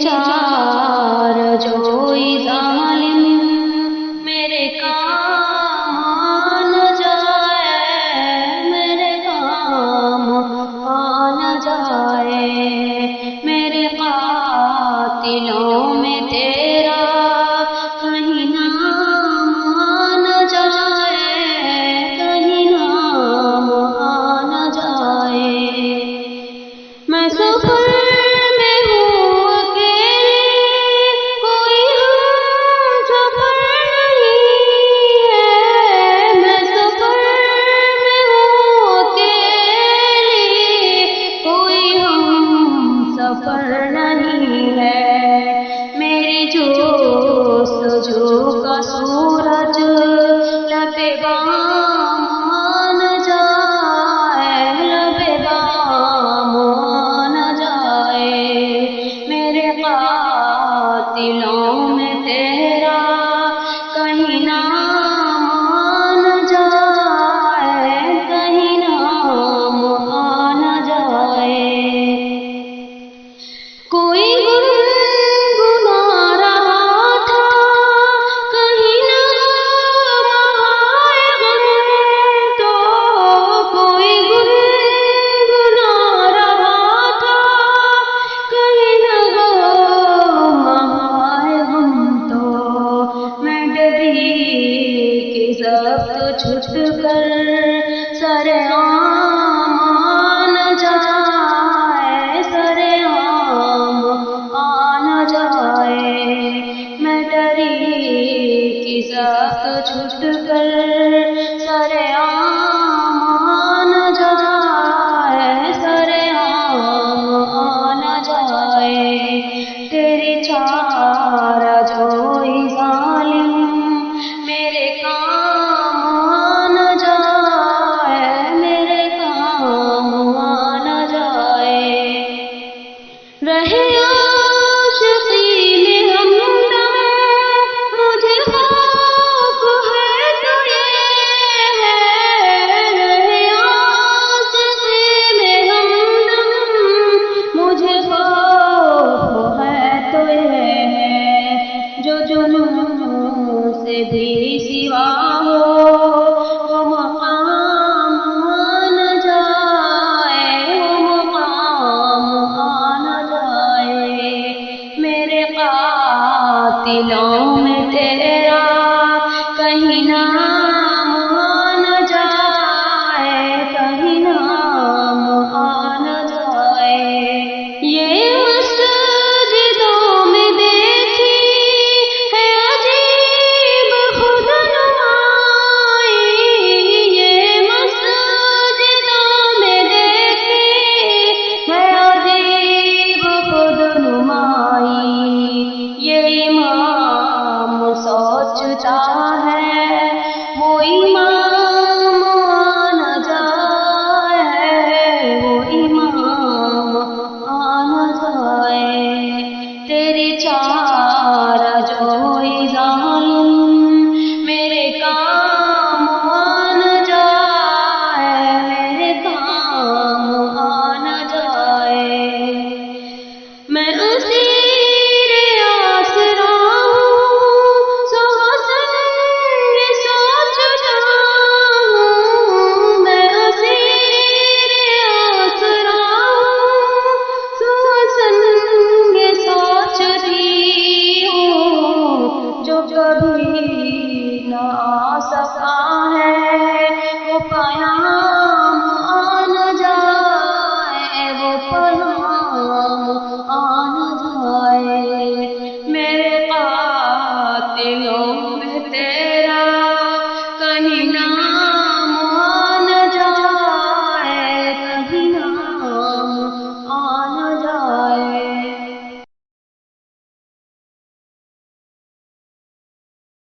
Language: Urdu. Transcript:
چار جوئی ظالم میرے کام نہ جائے، میرے کام نہ جائے، میرے قاتلوں میں تیرا کہیں نام نہ جائے، کہیں نام نہ جائے۔ میں سفر میں ہوں اکیلے، کوئی ہم سفر نہیں ہے، میں سفر میں ہوں اکیلے، کوئی ہم سفر نہیں ہے۔ میری جستجو کا سورج لب بام نہ جائے، لب بام نہ جائے، میرے قاتلوں میں تیرا کہیں نام نہ جائے، کہیں نام نہ جائے۔ کوئی گنگنا رہا تھا کہیں نغمہ غم تو، کوئی گنگنا رہا تھا کہیں نغمہ غم تو، میں ڈری کہ ضبط چھٹ کر سر عام نہ جائے، سر عام نہ جائے، میں ڈری کہ ضبط چھٹ کر سر عام نہ جائے، سر عام نہ جائے۔ تیری چار جوئی ظالم میرے کام نہ جائے، میرے کام نہ جائے۔ رہے عاشقی میں ہمدم مجھے خوف ہے تو یہ ہے، رہے عاشقی میں ہمدم مجھے خوف ہے تو یہ ہے، جو جنوں سے بھی سوا ہو وہ مقام نہ جائے، وہ مقام نہ جائے، میرے قاتلوں میں تیرا کہیں نام نہ جائے، کہیں نام نہ جائے۔ یہ مسجدوں میں دیکھی ہے عجیب خود نمائی، یہ مسجدوں میں دیکھی ہے عجیب خود نمائی، یہ امام سوچتا ہے